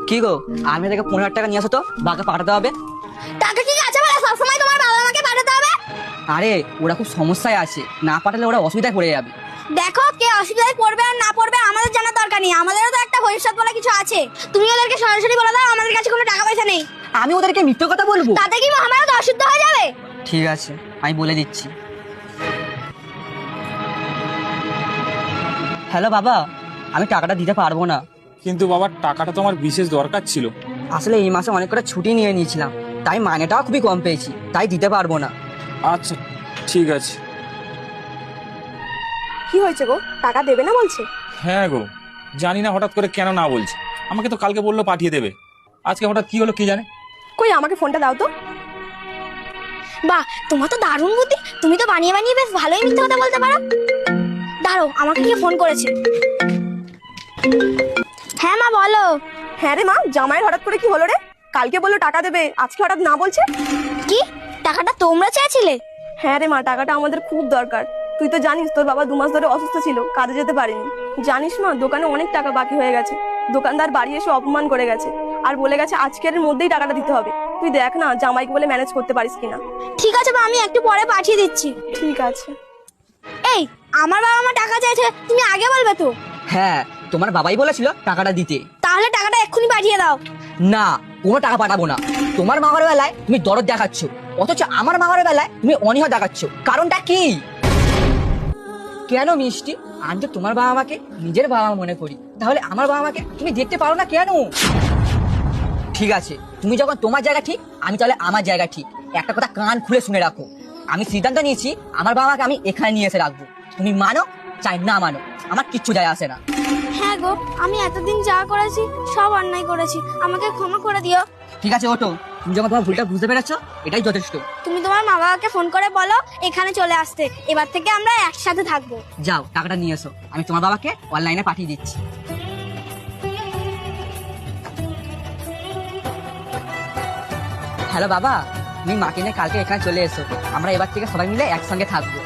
কি গো, আমি থেকে 15,000 টাকা নিয়ে আসো তো, বাবাকে পাঠাতে হবে। টাকা কি আছে বলে সবসময় তোমার বাবা আমাকে পাঠাতে হবে? আরে ওরা খুব সমস্যায় আছে, না পাঠালে ওরা অসুবিধায় পড়ে যাবে। দেখো, কে অসুবিধায় পড়বে আর না পড়বে আমাদের জানার দরকার নেই, আমাদেরও তো একটা ভবিষ্যৎ বলে কিছু আছে। তুমি ওদেরকে সরাসরি বলে দাও আমাদের কাছে কোনো টাকা পয়সা নেই। আমি ওদেরকে মিথ্যে কথা বলবো? তাতে কি মহাভারত অশুদ্ধ হয়ে যাবে? ঠিক আছে, আমি বলে দিচ্ছি। হ্যালো বাবা, আমি টাকাটা দিতে পারবো না। কিন্তু বাবা, টাকাটা তো আমার বিশেষ দরকার ছিল। আসলে এই মাসে অনেক করে ছুটি নিয়ে নিয়েছিলাম, তাই মাইনেটাও খুবই কম পেয়েছি, তাই দিতে পারবো না। আচ্ছা, ঠিক আছে। কি হয়েছে গো, টাকা দেবে না বলছে? হ্যাঁ গো, জানি না হঠাৎ করে কেন না বলছে। আমাকে তো কালকে বললো পাঠিয়ে দেবে, আজকে হঠাৎ কি হলো কি জানে। কই আমাকে ফোনটা দাও তো। বাহ, তোমার তো দারুণ বুদ্ধি, তুমি তো বানিয়ে বানিয়ে বেশ ভালোই মিথ্যে কথা বলতে পারো। দাঁড়াও, আমাকে কে ফোন করেছে? হ্যাঁ মা, বলো। হ্যাঁ রে মা, জামাইয়ের হঠাৎ করে কি হলো রে? কালকে বললো টাকা দেবে, আজকে হঠাৎ না বলছে। কি, টাকাটা তোমরা চেয়েছিলে? হ্যাঁ রে মা, টাকাটা আমাদের খুব দরকার। তুই তো জানিস তোর বাবা 2 মাস ধরে অসুস্থ ছিল, কাজে যেতে পারেনি। জানিস মা, দোকানে অনেক টাকা বাকি হয়ে গেছে। দোকানদার বাড়ি এসে অপমান করে গেছে, আর বলে গেছে আজকের মধ্যেই টাকাটা দিতে হবে। তুই দেখ না জামাইকে বলে ম্যানেজ করতে পারিস কিনা। ঠিক আছে মা, আমি একটু পরে পাঠিয়ে দিচ্ছি। ঠিক আছে। এই, আমার বাবা আমার টাকা চাইছে, তুমি আগে বলবে তো। হ্যাঁ, তোমার বাবাই বলেছিল টাকাটা দিতে। তাহলে টাকাটা এক্ষুনি পাঠিয়ে দাও। না, কোনো টাকা পাঠাবো না। তোমার মামার বেলায় তুমি দরদ দেখাচ্ছ, অথচ আমার মামার বেলায় তুমি অনীহা দেখাচ্ছ। কারণটা কি? কেন মিষ্টি, আমি তো তোমার বাবা মাকে নিজের বাবা মা মনে করি, তাহলে আমার বাবা মাকে তুমি দেখতে পারো না কেন? ঠিক আছে, তুমি যখন তোমার জায়গা ঠিক, আমি তাহলে আমার জায়গা ঠিক। একটা কথা কান খুলে শুনে রাখো, আমি সিদ্ধান্ত নিয়েছি আমার বাবা মাকে আমি এখানে নিয়ে এসে রাখবো। তুমি মানো চাই না মানো, আমার কিচ্ছু যায় আসে না। হ্যাঁ গো, আমি এতদিন যা করেছি সব অন্যায় করেছি, আমাকে ক্ষমা করে দিও। ঠিক আছে ওটো, তুমি যখন তোমার ভুলটা বুঝতে পেরেছো, এটাই যথেষ্ট। তুমি তোমার মা বাবাকে ফোন করে বলো এখানে চলে আসতে, এবার থেকে আমরা একসাথে থাকবো। যাও টাকাটা নিয়ে এসো, আমি তোমার বাবাকে অনলাইনে পাঠিয়ে দিচ্ছি। হ্যালো বাবা, তুমি মাকে নিয়ে কালকে এখানে চলে এসো, আমরা এবার থেকে সবাই মিলে একসঙ্গে থাকবো।